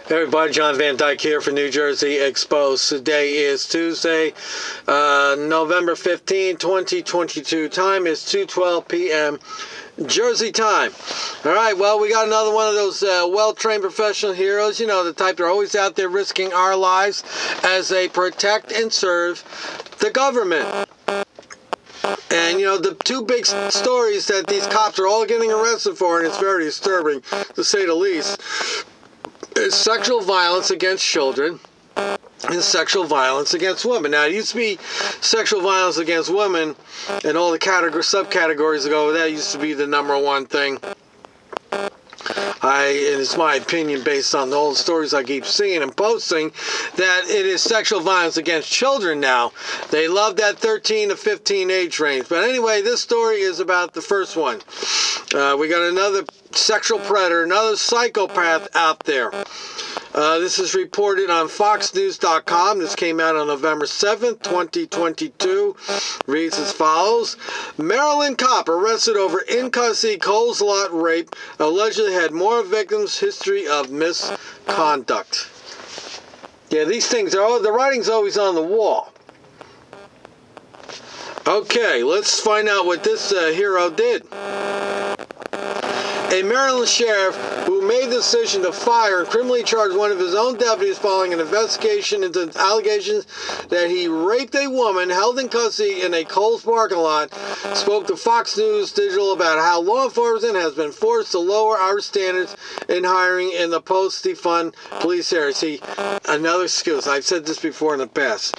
Hey everybody, John Van Dyke here for New Jersey Exposed. Today is Tuesday, November 15, 2022. Time is 2:12 p.m. Jersey time. All right, well, we got another one of those well-trained professional heroes. You know, the type that are always out there risking our lives as they protect and serve the government. And, you know, the two big stories that these cops are all getting arrested for, and it's very disturbing, to say the least, is sexual violence against children and sexual violence against women. Now, it used to be sexual violence against women, and all the subcategories that go with that used to be the number one thing. And it's my opinion, based on the old stories I keep seeing and posting, that it is sexual violence against children now. They love that 13 to 15 age range. But anyway, this story is about the first one. We got another sexual predator, another psychopath out there. This is reported on foxnews.com. This came out on November 7th, 2022. Reads as follows. Maryland cop arrested over in-custody Coles Lot rape. Allegedly had more victims. History of misconduct. Yeah, these things, the writing's always on the wall. Okay, let's find out what this hero did. A Maryland sheriff who made the decision to fire and criminally charge one of his own deputies following an investigation into allegations that he raped a woman held in custody in a Kohl's parking lot spoke to Fox News Digital about how law enforcement has been forced to lower our standards in hiring in the post-defund police area. See, another excuse. I've said this before in the past.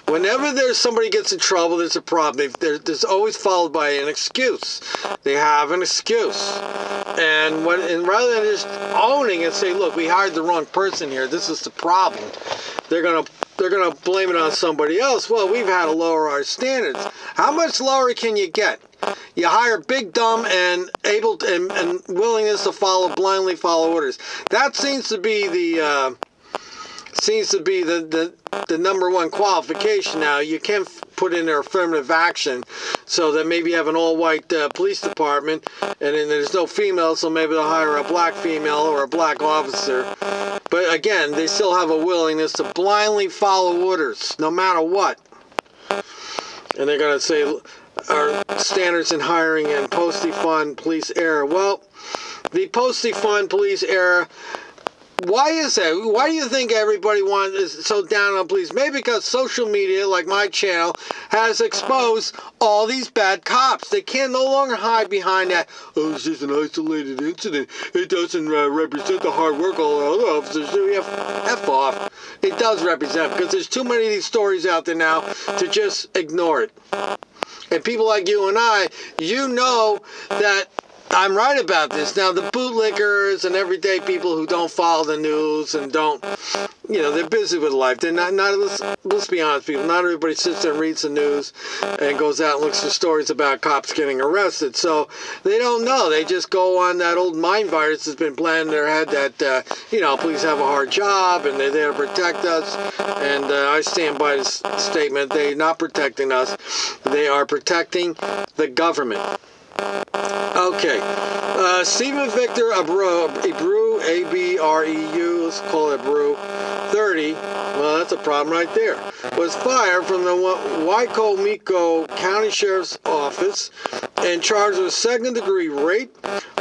Whenever there's somebody gets in trouble, there's a problem. There's always followed by an excuse. They have an excuse. And rather than just owning and say, look, we hired the wrong person here, this is the problem, they're gonna blame it on somebody else. Well, we've had to lower our standards. How much lower can you get? You hire big, dumb, and able to, and willingness to blindly follow orders. That seems to be the number one qualification now. You can put in their affirmative action so that maybe you have an all-white police department and then there's no females, so maybe they'll hire a black female or a black officer. But again, they still have a willingness to blindly follow orders no matter what. And they're going to say our standards in hiring and post-defund police era. Well, the post-defund police era, why is that? Why do you think everybody is so down on police? Maybe because social media, like my channel, has exposed all these bad cops. They can no longer hide behind that, oh, it's just an isolated incident. It doesn't represent the hard work of all the other officers do. F off. It does represent, because there's too many of these stories out there now to just ignore it. And people like you and I, you know that I'm right about this. Now, the bootlickers and everyday people who don't follow the news and don't, you know, they're busy with life. They're not let's be honest, people, not everybody sits there and reads the news and goes out and looks for stories about cops getting arrested. So they don't know. They just go on that old mind virus that's been planted in their head that, you know, police have a hard job and they're there to protect us. And I stand by this statement. They're not protecting us. They are protecting the government. Okay, Stephen Victor Abreu, A-B-R-E-U, let's call it Abreu, 30, well, that's a problem right there, was fired from the Wicomico County Sheriff's Office and charged with second-degree rape,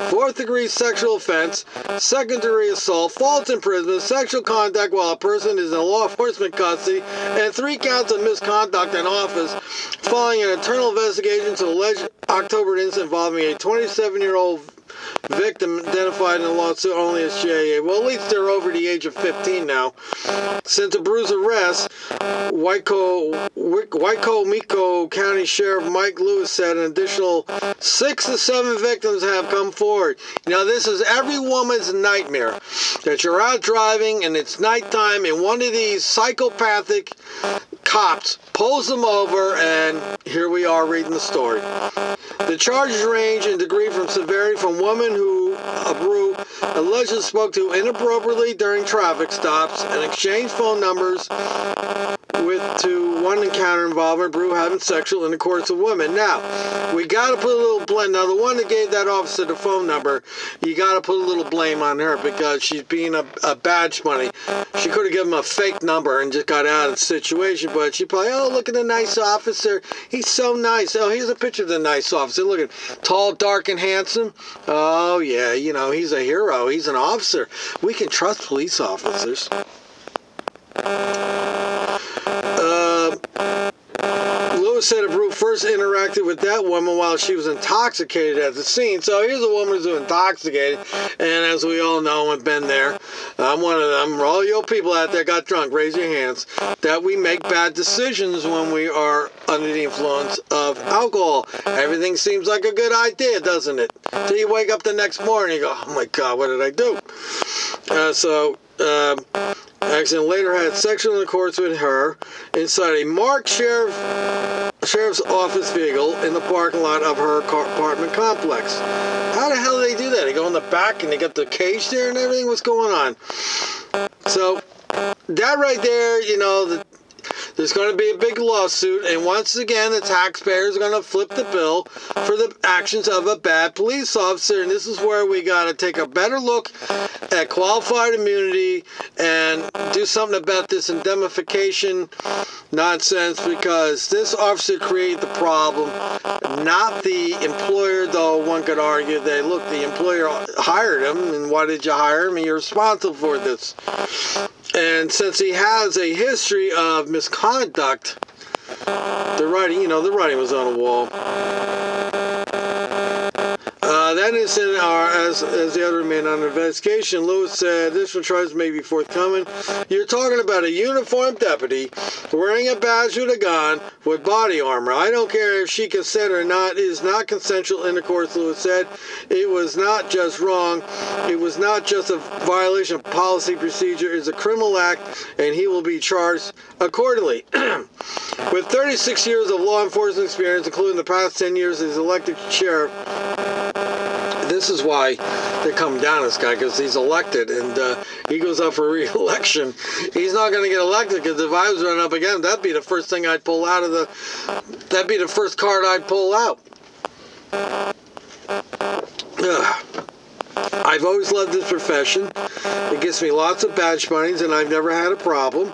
fourth-degree sexual offense, second-degree assault, false imprisonment, sexual contact while a person is in law enforcement custody, and 3 counts of misconduct in office following an internal investigation into alleged October incident involving a 27-year-old victim identified in the lawsuit only as JA. Well, at least they're over the age of 15 now. Since Abreu's arrest, Wicomico County Sheriff Mike Lewis said an additional 6 to 7 victims have come forward. Now, this is every woman's nightmare, that you're out driving and it's nighttime and one of these psychopathic cops pulls them over, and here we are reading the story. The charges range in degree from severity from women who Abreu allegedly spoke to inappropriately during traffic stops and exchanged phone numbers to one encounter involving Brew having sexual intercourse with women. Now, we got to put a little blame. Now, the one that gave that officer the phone number, you got to put a little blame on her because she's being a badge money. She could have given him a fake number and just got out of the situation, but she probably, oh, look at the nice officer. He's so nice. Oh, here's a picture of the nice officer. Look at him. Tall, dark, and handsome. Oh, yeah, you know, he's a hero. He's an officer. We can trust police officers. Lewis said if Brew first interacted with that woman while she was intoxicated at the scene. So here's a woman who's intoxicated, and as we all know, I've been there. I'm one of them. All you people out there got drunk, raise your hands. That we make bad decisions when we are under the influence of alcohol. Everything seems like a good idea, doesn't it? Till you wake up the next morning, you go, oh my God, what did I do? Accident later had sexual intercourse with her inside a marked sheriff's office vehicle in the parking lot of her apartment complex. How the hell do they do that? They go in the back and they got the cage there and everything? What's going on? So that right there, you know, there's going to be a big lawsuit, and once again, the taxpayers are going to flip the bill for the actions of a bad police officer, and this is where we got to take a better look at qualified immunity and do something about this indemnification nonsense, because this officer created the problem, not the employer, though one could argue that, look, the employer hired him, and why did you hire him, and you're responsible for this. And since he has a history of misconduct, the writing was on the wall. That incident, as the other remained under investigation, Lewis said additional charges may be forthcoming. You're talking about a uniformed deputy wearing a badge with a gun with body armor. I don't care if she consent or not. It is not consensual intercourse, Lewis said. It was not just wrong. It was not just a violation of policy procedure. It's a criminal act, and he will be charged accordingly. With 36 years of law enforcement experience, including the past 10 years as elected sheriff, this is why they come down on this guy, because he's elected and he goes up for re-election. He's not going to get elected, because if I was running up again, that'd be the first thing I'd pull out of that'd be the first card I'd pull out. I've always loved this profession. It gets me lots of badge monies, and I've never had a problem.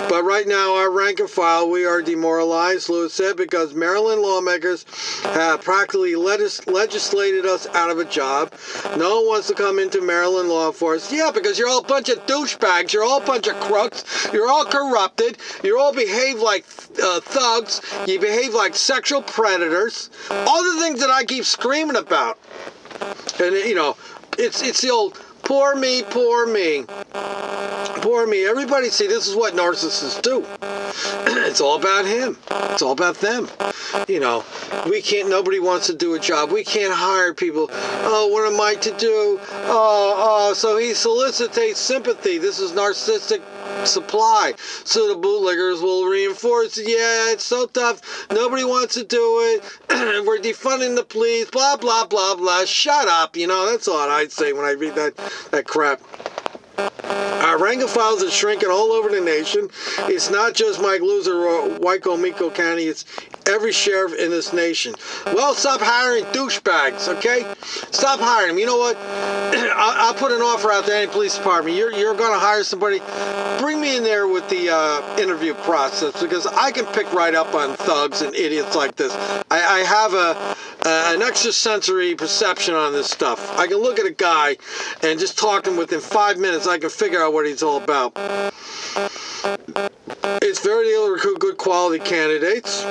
But right now, our rank and file, we are demoralized, Lewis said, because Maryland lawmakers have practically legislated us out of a job. No one wants to come into Maryland law enforcement. Yeah, because you're all a bunch of douchebags. You're all a bunch of crooks. You're all corrupted. You all behave like thugs. You behave like sexual predators. All the things that I keep screaming about. And, you know, it's the old, poor me, poor me. Poor me. Everybody, see, this is what narcissists do. It's all about him. It's all about them. You know, nobody wants to do a job. We can't hire people. Oh, what am I to do? So he solicitates sympathy. This is narcissistic supply. So the bootleggers will reinforce, yeah, it's so tough. Nobody wants to do it. We're defunding the police. Blah, blah, blah, blah. Shut up. You know, that's all I'd say when I read that crap. Our rank and files are shrinking all over the nation. It's not just Mike Loser or Wicomico County. It's every sheriff in this nation. Well, stop hiring douchebags, okay? Stop hiring them. You know what? I'll put an offer out to any police department. You're going to hire somebody. Bring me in there with the interview process, because I can pick right up on thugs and idiots like this. I have an extrasensory perception on this stuff. I can look at a guy and just talk to him within 5 minutes. I can figure out what he's all about. It's very difficult to recruit good quality candidates,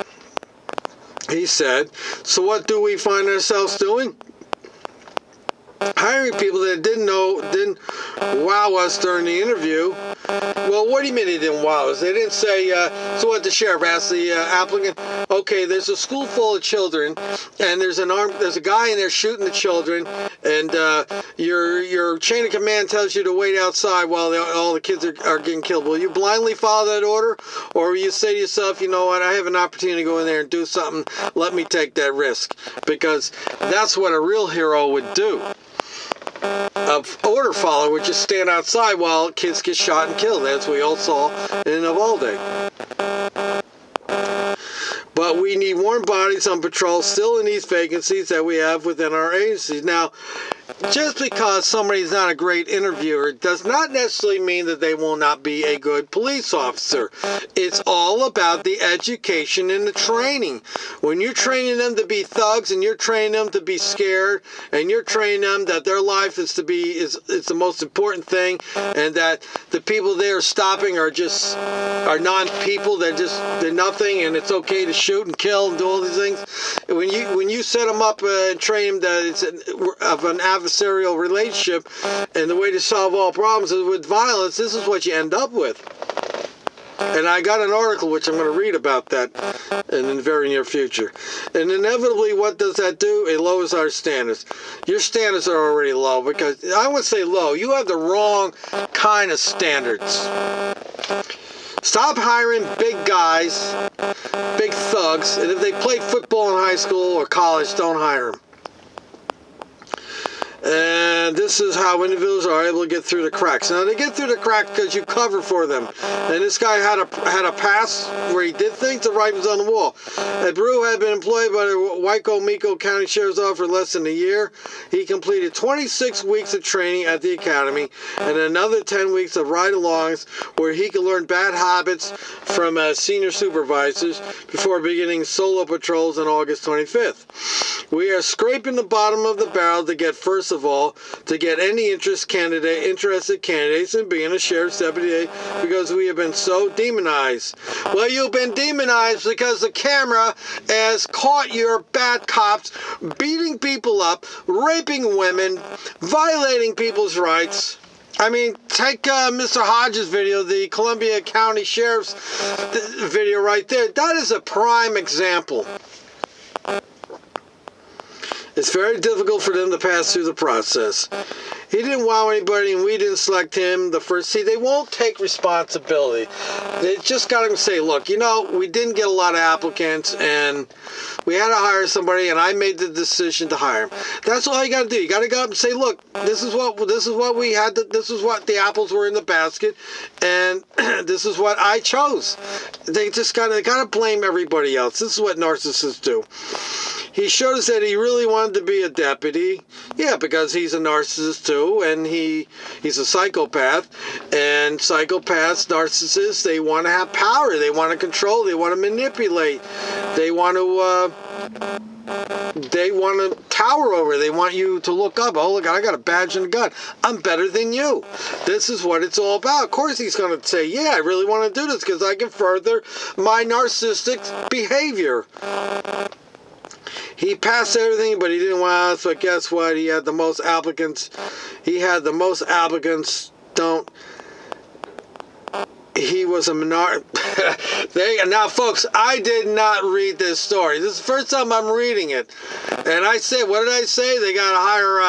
he said. So what do we find ourselves doing? Hiring people that didn't wow us during the interview. Well, what do you mean they didn't wow us? They didn't say, so what the sheriff asked the applicant, okay, there's a school full of children, and there's a guy in there shooting the children, and your chain of command tells you to wait outside while all the kids are getting killed. Will you blindly follow that order? Or will you say to yourself, you know what, I have an opportunity to go in there and do something, let me take that risk? Because that's what a real hero would do. order follower would just stand outside while kids get shot and killed, as we all saw in Uvalde. But we need warm bodies on patrol still in these vacancies that we have within our agencies. Now, just because somebody's not a great interviewer does not necessarily mean that they will not be a good police officer. It's all about the education and the training. When you're training them to be thugs and you're training them to be scared and you're training them that their life is the most important thing and that the people they are stopping are non-people, they're nothing, and it's okay to shoot and kill and do all these things. When you set them up and train them that it's of an adversarial relationship, and the way to solve all problems is with violence, this is what you end up with. And I got an article which I'm going to read about that in the very near future. And inevitably, what does that do? It lowers our standards. Your standards are already low, because I wouldn't say low. You have the wrong kind of standards. Stop hiring big guys, big thugs, and if they played football in high school or college, don't hire them. And this is how individuals are able to get through the cracks. Now, they get through the cracks because you cover for them. And this guy had a past where he did things, the writing was on the wall. Brew had been employed by the Wicomico County Sheriff's Office for less than a year. He completed 26 weeks of training at the academy and another 10 weeks of ride-alongs where he could learn bad habits from senior supervisors before beginning solo patrols on August 25th. We are scraping the bottom of the barrel to get, first of all, to get any interested candidates in being a sheriff's deputy because we have been so demonized. Well, you've been demonized because the camera has caught your bad cops beating people up, raping women, violating people's rights. I mean, take Mr. Hodges' video, the Columbia County Sheriff's video right there. That is a prime example. It's very difficult for them to pass through the process. He didn't wow anybody, and we didn't select him the first. See, they won't take responsibility. They just got to say, look, we didn't get a lot of applicants, and we had to hire somebody, and I made the decision to hire him. That's all you got to do. You got to go up and say, look, this is what we had. This is what the apples were in the basket, and this is what I chose. They got to blame everybody else. This is what narcissists do. He showed us that he really wanted to be a deputy. Yeah, because he's a narcissist too, and he's a psychopath. And psychopaths, narcissists, they want to have power. They want to control. They want to manipulate. They want to tower over. They want you to look up. Oh, look, I got a badge and a gun. I'm better than you. This is what it's all about. Of course, he's going to say, yeah, I really want to do this because I can further my narcissistic behavior. He passed everything, but he didn't want us. But guess what? He had the most applicants. He was a minority. Now, folks, I did not read this story. This is the first time I'm reading it. And I said, what did I say? They got to hire,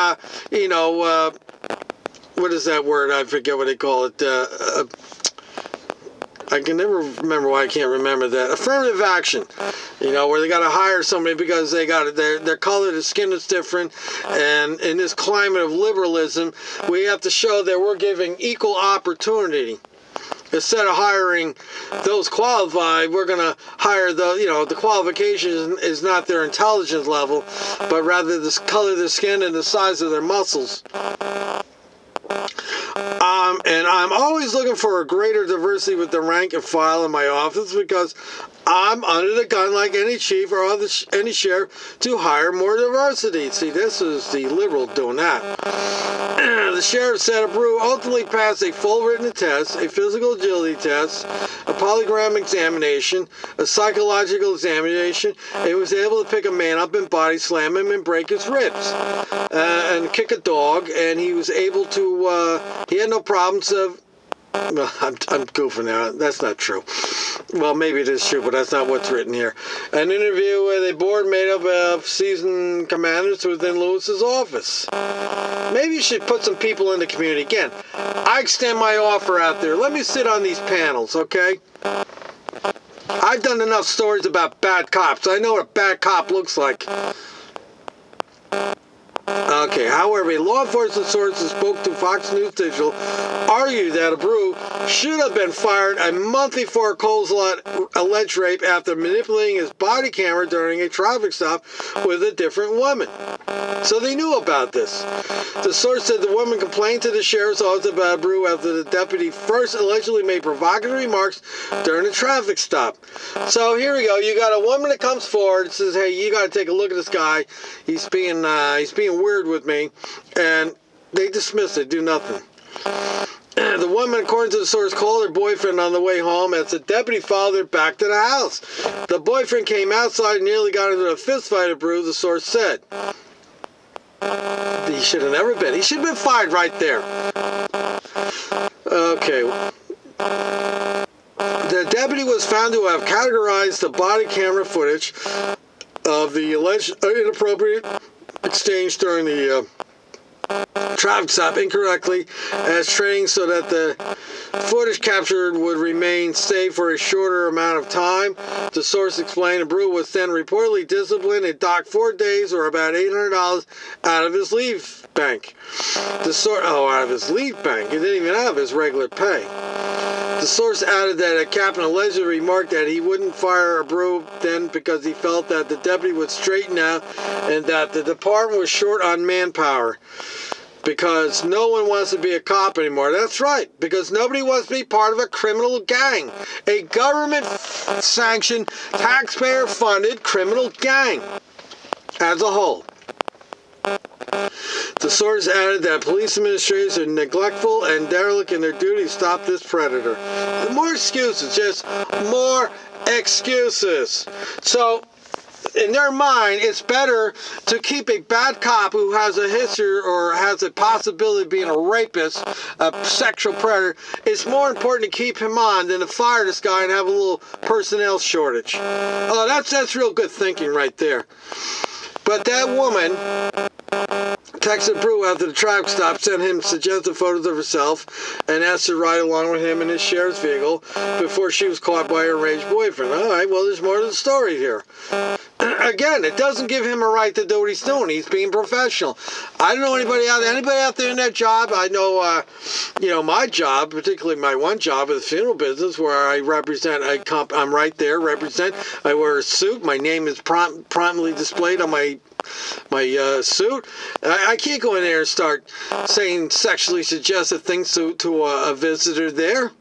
what is that word? I forget what they call it. I can never remember why I can't remember that. Affirmative action, where they got to hire somebody because they got their color, their skin is different. And in this climate of liberalism, we have to show that we're giving equal opportunity. Instead of hiring those qualified, we're going to hire the qualification is not their intelligence level, but rather the color of their skin and the size of their muscles. And I'm always looking for a greater diversity with the rank and file in my office because I'm under the gun like any chief or any sheriff to hire more diversity. See, this is the liberal doing that. The sheriff said Brew ultimately passed a full written test, a physical agility test, a polygraph examination, a psychological examination, and was able to pick a man up and body slam him and break his ribs and kick a dog, and he was able to, he had no problems of, well, I'm goofing now. That's not true. Well, maybe it is true, but that's not what's written here. An interview with a board made up of seasoned commanders within Lewis's office. Maybe you should put some people in the community. Again, I extend my offer out there. Let me sit on these panels, okay? I've done enough stories about bad cops. I know what a bad cop looks like. Okay, however, a law enforcement source who spoke to Fox News Digital argued that Abreu should have been fired a month before Cole's alleged rape after manipulating his body camera during a traffic stop with a different woman. So they knew about this. The source said the woman complained to the sheriff's office about Abreu after the deputy first allegedly made provocative remarks during a traffic stop. So here we go. You got a woman that comes forward and says, "Hey, you got to take a look at this guy. He's being weird with me," and they dismiss it, do nothing. The woman, according to the source, called her boyfriend on the way home as the deputy followed her back to the house. The boyfriend came outside and nearly got into a fist fight with Abreu, the source said. He should have never been. He should have been fired right there. Okay. The deputy was found to have categorized the body camera footage of the alleged inappropriate exchange during the traffic stop incorrectly as training so that the footage captured would remain safe for a shorter amount of time. The source explained Abreu was then reportedly disciplined and docked 4 days or about $800 out of his leave bank. Out of his leave bank. He didn't even have his regular pay. The source added that a captain allegedly remarked that he wouldn't fire Abreu then because he felt that the deputy would straighten out and that the department was short on manpower. Because no one wants to be a cop anymore. That's right, because nobody wants to be part of a criminal gang. A government-sanctioned, taxpayer-funded criminal gang as a whole. The source added that police administrators are neglectful and derelict in their duty to stop this predator. More excuses, just more excuses. So, in their mind, it's better to keep a bad cop who has a history or has a possibility of being a rapist, a sexual predator. It's more important to keep him on than to fire this guy and have a little personnel shortage. Oh, that's real good thinking right there. But that woman texted Abreu after the traffic stop, sent him suggestive photos of herself, and asked to ride along with him in his sheriff's vehicle before she was caught by her enraged boyfriend. All right, well, there's more to the story here. Again, it doesn't give him a right to do what he's doing. He's being professional. I don't know anybody out there in that job. I know, my job, particularly my one job in the funeral business, where I represent I'm right there, I wear a suit. My name is prominently displayed on my suit. I can't go in there and start saying sexually suggestive things to a visitor there.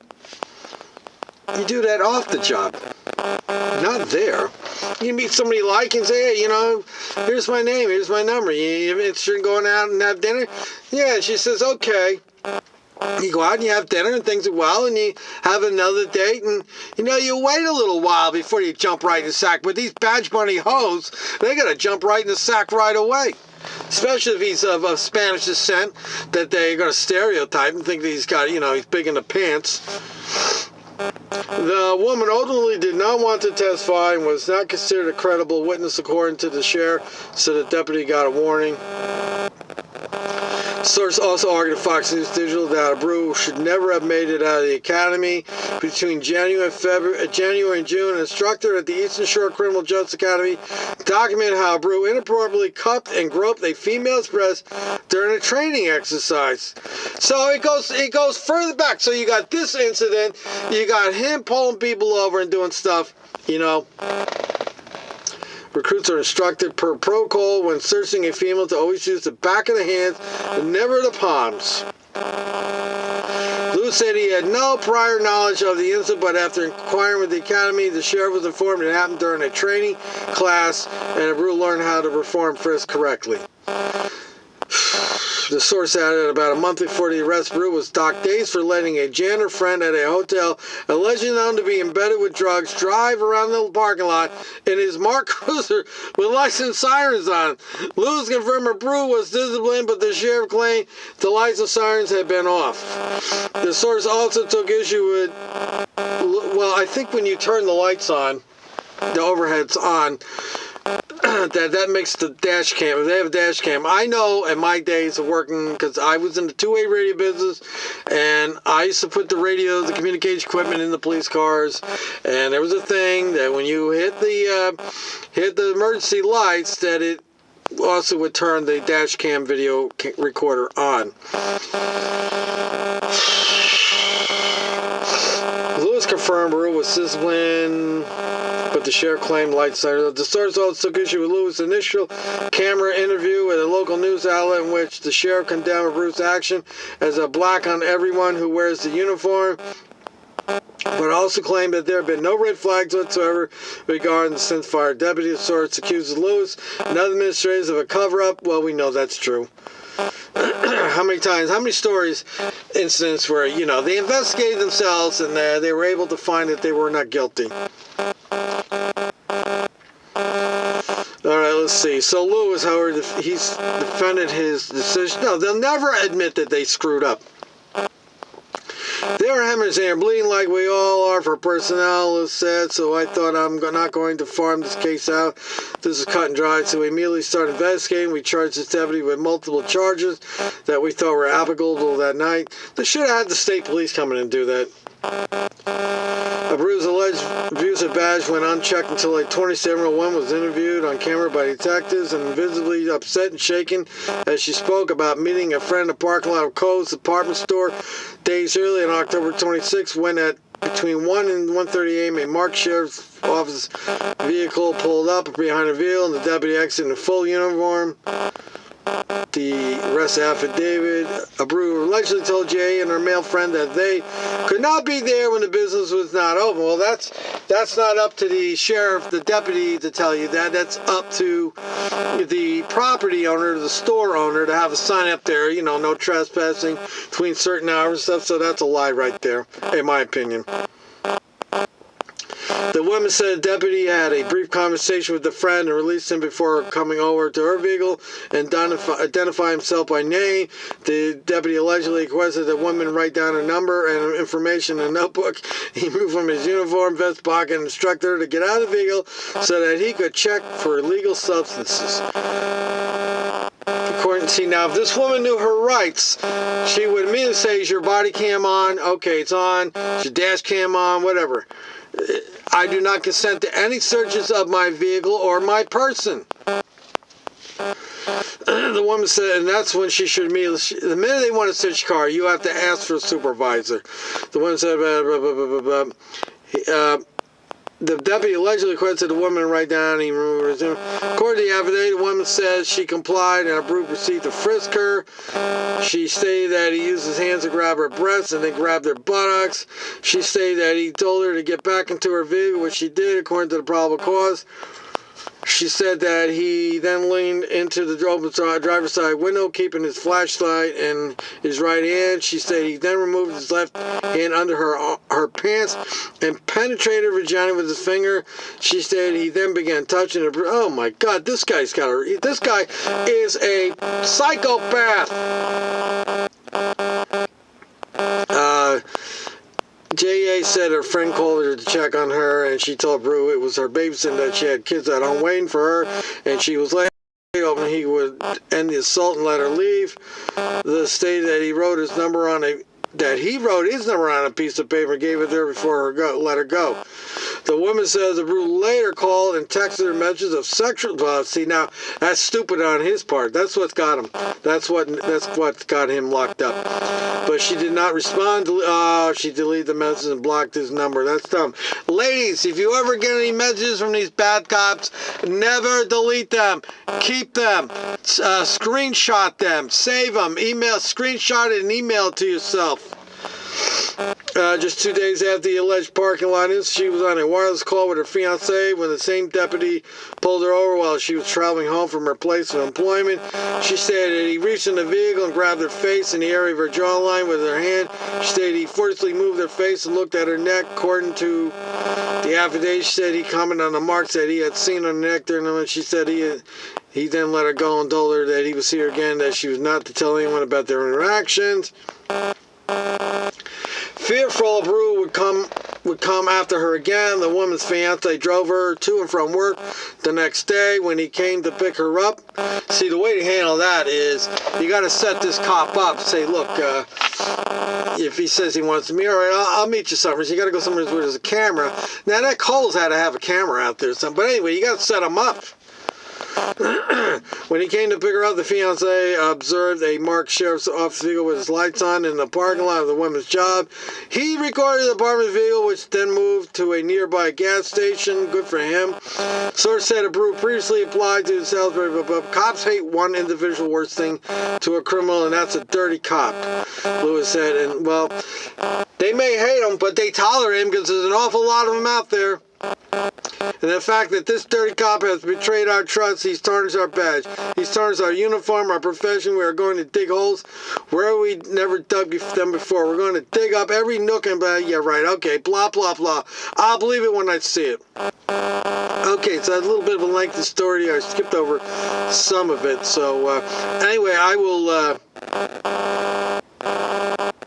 You do that off the job, not there. You meet somebody you like and say, "Hey, here's my name, here's my number. You interested in going out and have dinner?" Yeah, she says, "Okay." You go out and you have dinner and things are well, and you have another date, and you wait a little while before you jump right in the sack. But these badge money hoes, they gotta jump right in the sack right away. Especially if he's of Spanish descent, that they're gonna stereotype and think that he's got, he's big in the pants. The woman ultimately did not want to testify and was not considered a credible witness according to the sheriff, so the deputy got a warning. Source also argued to Fox News Digital that Abreu should never have made it out of the academy. Between January and June, an instructor at the Eastern Shore Criminal Justice Academy documented how Abreu inappropriately cupped and groped a female's breast during a training exercise. So it goes further back. So you got this incident, you got him pulling people over and doing stuff, Recruits are instructed per protocol when searching a female to always use the back of the hands and never the palms. Lou said he had no prior knowledge of the incident, but after inquiring with the academy, the sheriff was informed it happened during a training class, and Abreu learned how to perform frisk correctly. The source added about a month before the arrest, Abreu was docked days for letting a janitor friend at a hotel, allegedly known to be embedded with drugs, drive around the parking lot in his marked cruiser with license sirens on. Lewis confirmed Abreu was disciplined, but the sheriff claimed the license sirens had been off. The source also took issue with, I think when you turn the lights on, the overhead's on, that makes the dash cam. If they have a dash cam, I know in my days of working, because I was in the two-way radio business, and I used to put the communication equipment in the police cars, and there was a thing that when you hit the emergency lights, that it also would turn the dash cam video recorder on. Lewis confirmed Rule was disciplined, but the sheriff claimed lights started. The source also took issue with Lewis' initial camera interview with a local news outlet in which the sheriff condemned Bruce's action as a black on everyone who wears the uniform, but also claimed that there have been no red flags whatsoever regarding the since fired deputy. The source accuses Lewis and other administrators of a cover-up. Well, we know that's true. How many stories, incidents where, they investigated themselves and they were able to find that they were not guilty. Alright, let's see. So Lewis, however, he's defended his decision. No, they'll never admit that they screwed up. They were hemorrhaging and bleeding like we all are for personnel, Lewis said, so I thought I'm not going to farm this case out. This is cut and dried, so we immediately started investigating. We charged this deputy with multiple charges that we thought were applicable that night. They should have had the state police come in and do that. A bruised alleged abusive badge went unchecked until a 27-year-old woman was interviewed on camera by detectives and visibly upset and shaken as she spoke about meeting a friend in the parking lot of Coe's department store days earlier on October 26, when at between 1 and 1:30 a.m. a marked sheriff's office vehicle pulled up behind a vehicle and the deputy exited in full uniform. The arrest affidavit. Abreu allegedly told Jay and her male friend that they could not be there when the business was not open. Well, that's not up to the sheriff, the deputy, to tell you that. That's up to the property owner, the store owner, to have a sign up there, no trespassing between certain hours and stuff. So that's a lie right there, in my opinion. The woman said the deputy had a brief conversation with the friend and released him before coming over to her vehicle and identify himself by name. The deputy allegedly requested the woman write down a number and information in a notebook. He moved from his uniform vest pocket and instructed her to get out of the vehicle so that he could check for illegal substances. Now, if this woman knew her rights, she would immediately say, is your body cam on? Okay, it's on. Is your dash cam on? Whatever. I do not consent to any searches of my vehicle or my person. The woman said, and that's when she should immediately, the minute they want to search your car, you have to ask for a supervisor. The woman said, the deputy allegedly requested the woman to write down. He removed her resume. According to the affidavit, the woman says she complied and Abreu proceeded to frisk her. She stated that he used his hands to grab her breasts and then grabbed her buttocks. She stated that he told her to get back into her vehicle, which she did according to the probable cause. She said that he then leaned into the driver's side window, keeping his flashlight in his right hand. She said he then removed his left hand under her pants and penetrated her vagina with his finger. She said he then began touching her. Oh my God, this guy is a psychopath. J.A. said her friend called her to check on her, and she told Brew it was her babysitter, that she had kids at home waiting for her, and she was late, and he would end the assault and let her leave. The stated that he wrote his number on a piece of paper and gave it to her before let her go. The woman says the Brew later called and texted her messages of sexual. Well, see, now that's stupid on his part. That's what's got him. That's what got him locked up. But she did not respond. She deleted the message and blocked his number. That's dumb. Ladies, if you ever get any messages from these bad cops, never delete them. Keep them. Screenshot them. Save them. Screenshot it and email it to yourself. Just 2 days after the alleged parking lot incident, she was on a wireless call with her fiancé when the same deputy pulled her over while she was traveling home from her place of employment. She said that he reached in the vehicle and grabbed her face in the area of her jawline with her hand. She stated he forcefully moved her face and looked at her neck. According to the affidavit, she said he commented on the marks that he had seen on her neck during the moment. She said he then let her go and told her that he would see her again, that she was not to tell anyone about their interactions. Fearful Brew would come after her again. The woman's fiance drove her to and from work the next day. When he came to pick her up, see, the way to handle that is you got to set this cop up. Say, look, if he says he wants to meet, all right, I'll meet you somewhere. So you got to go somewhere where there's a camera. Now that Cole's had to have a camera out there, but anyway, you got to set him up. When he came to pick her up, the fiance observed a marked sheriff's office vehicle with his lights on in the parking lot of the woman's job. He recorded the apartment vehicle, which then moved to a nearby gas station. Good for him. Source said a brew previously applied to the Salisbury, but cops hate one individual worst thing to a criminal, and that's a dirty cop, Lewis said. And, well, they may hate him, but they tolerate him because there's an awful lot of them out there. And the fact that this dirty cop has betrayed our trust, he's tarnished our badge. He's tarnished our uniform, our profession. We are going to dig holes where we never dug them before. We're going to dig up every nook and yeah, right, okay, blah, blah, blah. I'll believe it when I see it. Okay, so that's a little bit of a lengthy story. I skipped over some of it. So, anyway, I will...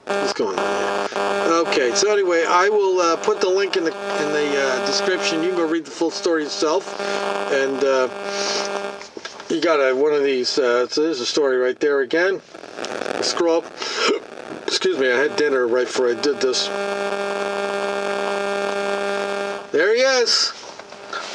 what's going on here? Okay, so anyway, I will put the link in the description. You can go read the full story yourself. And you got one of these. So there's a story right there again. Scroll up. Excuse me, I had dinner right before I did this. There he is.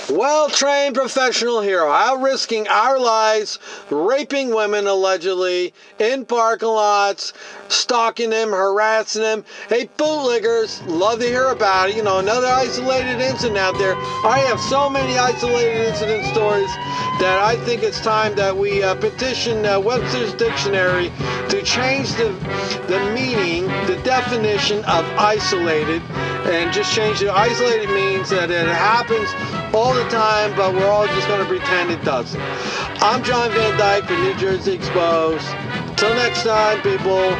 Well-trained professional hero, out risking our lives, raping women allegedly, in parking lots, stalking them, harassing them. Hey, bootleggers, love to hear about it. You know, another isolated incident out there. I have so many isolated incident stories that I think it's time that we petition Webster's Dictionary to change the meaning, the definition of isolated, and just change it. Isolated means that it happens all the time, but we're all just going to pretend it doesn't. I'm John Van Dyke for New Jersey Exposed. Till next time, people.